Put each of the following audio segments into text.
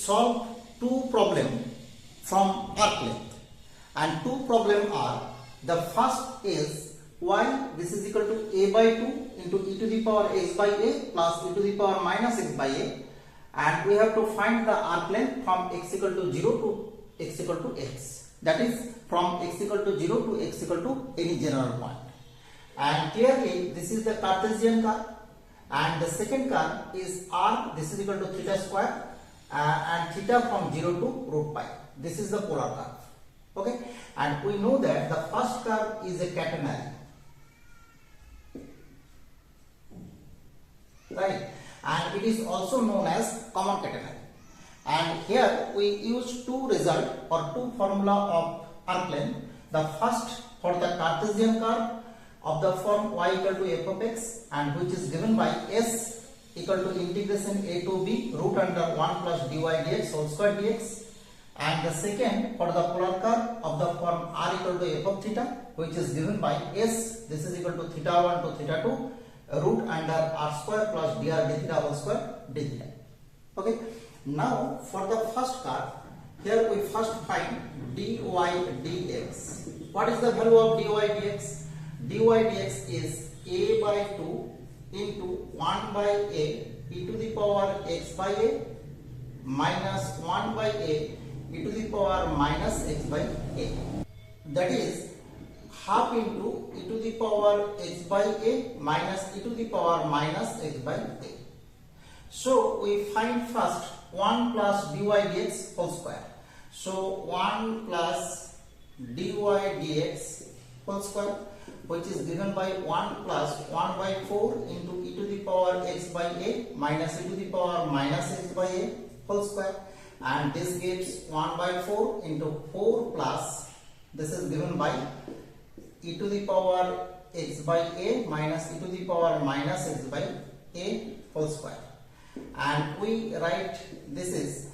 solve two problems from arc length, and two problems are, the first is y this is equal to a by 2 into e to the power x by a plus e to the power minus x by a, and we have to find the arc length from x equal to 0 to x equal to x, that is from x equal to 0 to x equal to any general point. And clearly this is the Cartesian curve, and the second curve is r this is equal to theta square and theta from 0 to root pi. This is the polar curve. Okay, and we know that the first curve is a catenary, right, and it is also known as common catenary. And here we use two results or two formula of arc length. The first for the Cartesian curve of the form y equal to f of x, and which is given by s equal to integration a to b root under 1 plus dy dx whole square dx, and the second for the polar curve of the form r equal to f of theta, which is given by s this is equal to theta 1 to theta 2 root under r square plus dr d theta whole square d theta. Okay, now for the first curve, here we first find dy dx. What is the value of dy dx? dy dx is a by 2 into 1 by a e to the power x by a minus 1 by a e to the power minus x by a, that is half into e to the power x by a minus e to the power minus x by a. So we find first 1 plus dy dx whole square. So 1 plus dy dx whole square, which is given by 1 plus 1 by 4 into e to the power x by a minus e to the power minus x by a whole square, and this gives 1 by 4 into 4 plus this is given by e to the power x by a minus e to the power minus x by a whole square. And we write this is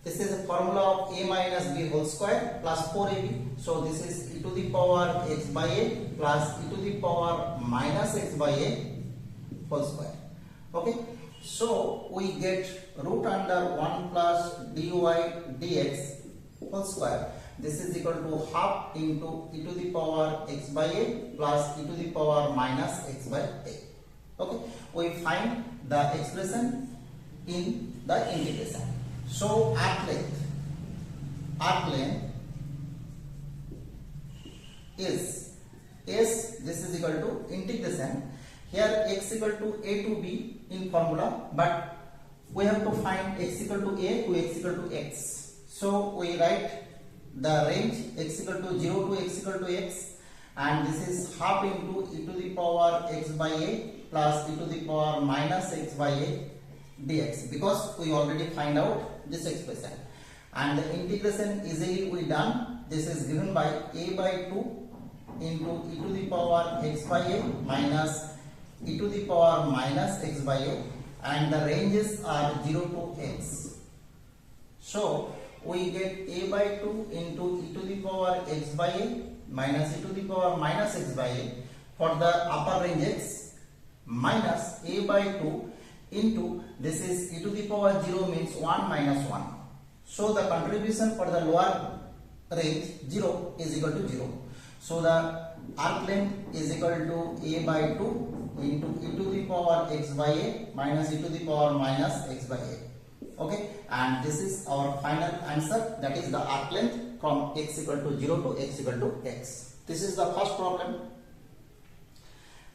a formula of a minus b whole square plus 4ab. So this is e to the power x by a plus e to the power minus x by a whole square. Okay, so we get root under 1 plus dy dx whole square. This is equal to half into e to the power x by a plus e to the power minus x by a. Okay, we find the expression in the integration. So arc length is s this is equal to integration, here x equal to a to b in formula, but we have to find x equal to a to x equal to x. So we write the range x equal to 0 to x equal to x, and this is half into e to the power x by a plus e to the power minus x by a dx, because we already find out this expression, and the integration easily we done. This is given by a by 2 into e to the power x by a minus e to the power minus x by a, and the ranges are 0 to x. So we get a by 2 into e to the power x by a minus e to the power minus x by a for the upper range x, minus a by 2 into this is e to the power 0 means 1 minus 1. So the contribution for the lower range 0 is equal to 0. So the arc length is equal to a by 2 into e to the power x by a minus e to the power minus x by a. Okay, and this is our final answer, that is the arc length from x equal to 0 to x equal to x. This is the first problem.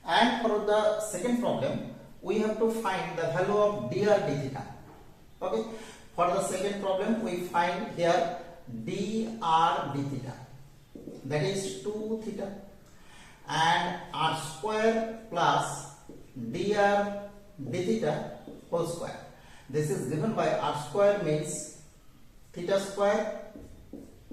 And for the second problem, we have to find the value of dr d theta. Okay, for the second problem we find here dr d theta, that is 2 theta, and r square plus dr d theta whole square. This is given by r square means theta square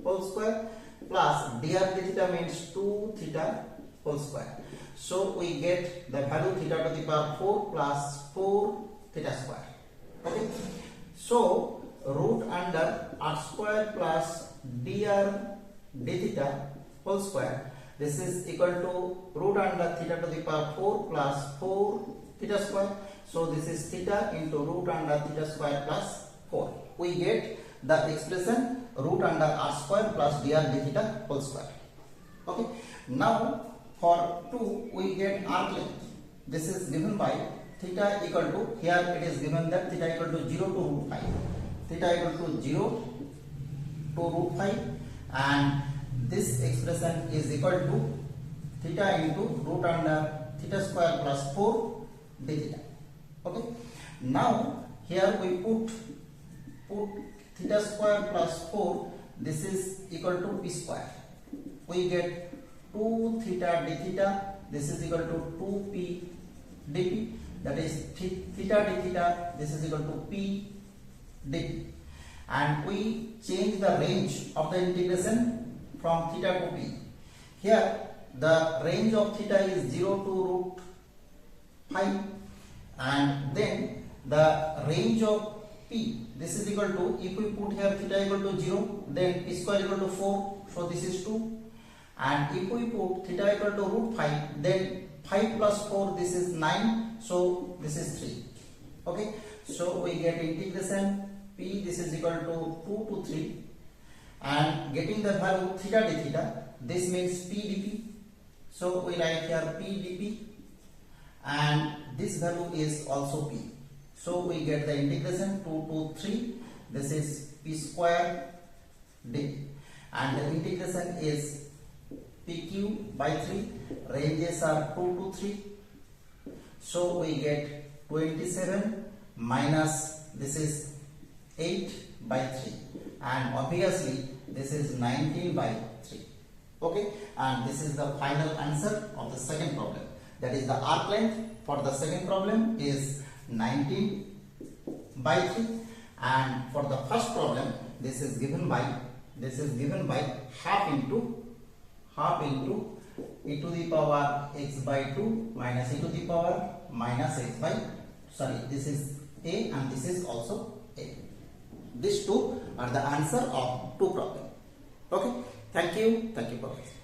whole square plus dr d theta means 2 theta whole square. So we get the value theta to the power 4 plus 4 theta square. Okay, so root under r square plus dr d theta whole square, this is equal to root under theta to the power 4 plus 4 theta square. So this is theta into root under theta square plus 4. we get the expression root under r square plus dr d theta whole square. Okay. Now for 2 we get arc length. This is given by theta equal to, here it is given that theta equal to 0 to root 5. Theta equal to 0 to root 5, and this expression is equal to theta into root under theta square plus 4 d theta. Okay. Now here we put theta square plus 4, this is equal to p square. We get 2 theta d theta, this is equal to 2p dp, that is theta d theta, this is equal to p dp. And we change the range of the integration from theta to p. Here the range of theta is 0 to root 5, and then the range of p, this is equal to, if we put here theta equal to 0, then p square equal to 4, so this is 2. And if we put theta equal to root 5, then 5 plus 4, this is 9, so this is 3. Okay, so we get integration p, this is equal to 2 to 3, and getting the value theta d theta, this means p dp. So we write here p dp, and this value is also p. So we get the integration 2 to 3, this is p square dp, and the integration is pq by 3, ranges are 2 to 3. So we get 27 minus, this is 8 by 3, and obviously this is 19 by 3. Okay, and this is the final answer of the second problem. That is the arc length for the second problem is 19 by 3, and for the first problem this is given by half into e to the power x by 2 minus e to the power minus x by, sorry, this is a and this is also a. These two are the answer of two problems. Okay, thank you for listening.